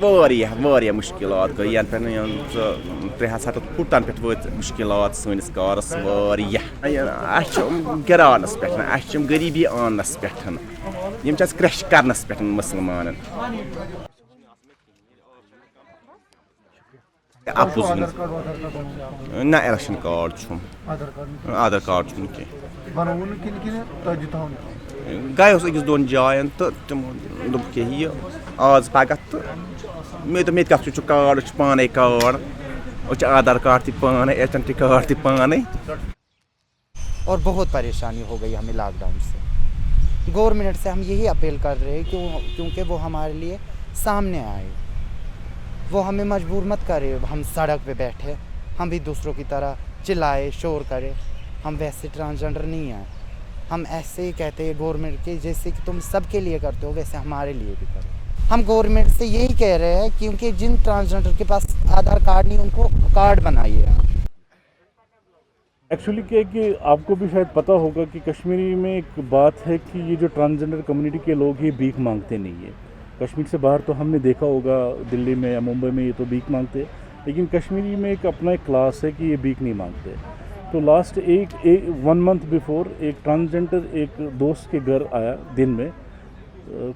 واریاہ مشکلات گٔے ینہٕ پٮ۪ٹھ 300 فُٹن پٮ۪ٹھ وٲتۍ مشکلات سٲنِس کارس واریاہ۔ اَسہِ چھِ گِراونس پٮ۪ٹھ، اَسہِ چھِ غریٖبی آننس پٮ۪ٹھ، یِم چھِ اَسہِ کرٛیش کرنس پٮ۪ٹھ مُسلمانن۔ اپُز نہ الیکشن کارڈ چھُم، آدھار کارڈ چھُم نہٕ کینٛہہ۔ گٔیوس أکِس 2 جاین تہٕ تِمو دوٚپ کہِ یہِ آز پگاہ تہٕ مےٚ دوٚپ مےٚ تہِ کَتھ چھُ کارڈ، أسۍ چھِ پانے کارڈ، أسۍ چھِ آدھار کارڈ تہِ پانے، ایڈنٹی کارڈ تہِ پانے۔ اور بہت پریشانی ہو گئی ہمیں لاک ڈاؤن سے۔ گورنمنٹ سے ہم یہی اپیل کر رہے ہیں کیونکہ وہ ہمارے لیے سامنے آئے، وہ ہمیں مجبور مت کرے ہم سڑک پہ بیٹھے، ہم بھی دوسروں کی طرح چلائے شور کرے۔ ہم ویسے ٹرانسجنڈر نہیں ہیں، ہم ایسے ہی کہتے ہیں گورنمنٹ کے، جیسے کہ تم سب کے لیے کرتے ہو ویسے ہمارے لیے بھی کرو۔ ہم گورنمنٹ سے یہی کہہ رہے ہیں کیونکہ جن ٹرانسجنڈر کے پاس آدھار کارڈ نہیں، ان کو کارڈ بنائیے۔ ایکچولی کیا کہ آپ کو بھی شاید پتہ ہوگا کہ کشمیری میں ایک بات ہے کہ یہ جو ٹرانسجنڈر کمیونٹی کے لوگ یہ بھیک مانگتے نہیں ہیں۔ کشمیر سے باہر تو ہم نے دیکھا ہوگا، دلی میں یا ممبئی میں یہ تو بھیک مانگتے ہیں، لیکن کشمیری میں ایک اپنا ایک کلاس ہے کہ یہ بھیک نہیں مانگتے۔ تو لاسٹ 1 منتھ بیفور ایک ٹرانسجنڈر ایک دوست کے گھر آیا دن میں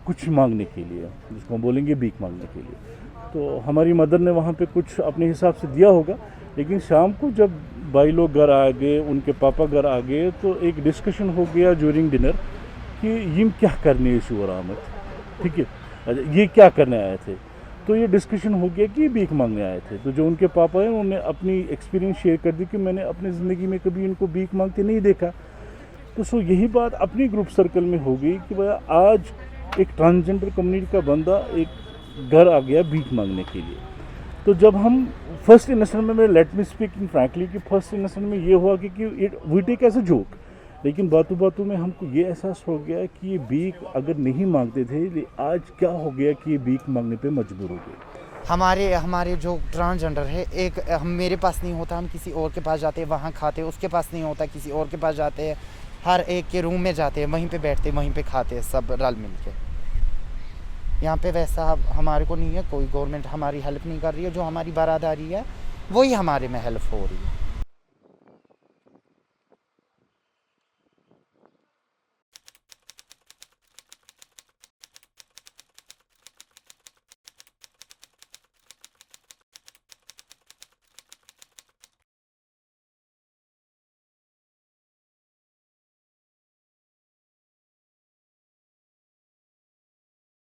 کچھ مانگنے کے لیے، جس کو ہم بولیں گے بھیک مانگنے کے لیے۔ تو ہماری مدر نے وہاں پہ کچھ اپنے حساب سے دیا ہوگا، لیکن شام کو جب بھائی لوگ گھر آ گئے، ان کے پاپا گھر آ گئے، تو ایک ڈسکشن ہو گیا جورنگ ڈنر کہ یہ کیا کرنے شور آمد، ٹھیک ہے، یہ کیا کرنے آئے تھے۔ تو یہ ڈسکشن ہو گیا کہ یہ بھیک مانگنے آئے تھے۔ تو جو ان کے پاپا ہیں انہوں نے اپنی ایکسپیرینس شیئر کر دی کہ میں نے اپنی زندگی میں کبھی ان کو بھیک مانگتے نہیں دیکھا۔ تو یہی بات اپنی گروپ سرکل میں ہو گئی کہ بھائی آج ایک ٹرانسجنڈر کمیونٹی کا بندہ ایک گھر آ گیا بھیک مانگنے کے لیے۔ تو جب ہم فرسٹ انسٹنٹ میں لیٹ می اسپیک فرینکلی کہ فرسٹ انسٹنٹ میں یہ ہوا کہ وی ٹیک ایز اے جوک، لیکن باتوں باتوں میں ہم کو یہ احساس ہو گیا کہ یہ بھیک اگر نہیں مانگتے تھے، آج کیا ہو گیا کہ یہ بھیک مانگنے پہ مجبور ہو گئے۔ ہمارے جو ٹرانسجنڈر ہے، ایک میرے پاس نہیں ہوتا، ہم کسی اور کے پاس جاتے ہیں، وہاں کھاتے، اس کے پاس نہیں ہوتا کسی اور کے پاس جاتے ہیں، ہر ایک کے روم میں جاتے ہیں، وہیں پہ بیٹھتے ہیں، وہیں پہ کھاتے ہیں سب رل مل کے۔ یہاں پہ ویسا ہمارے کو نہیں ہے، کوئی گورنمنٹ ہماری ہیلپ نہیں کر رہی ہے، جو ہماری برادری ہے وہی ہمارے میں ہیلپ ہو رہی ہے۔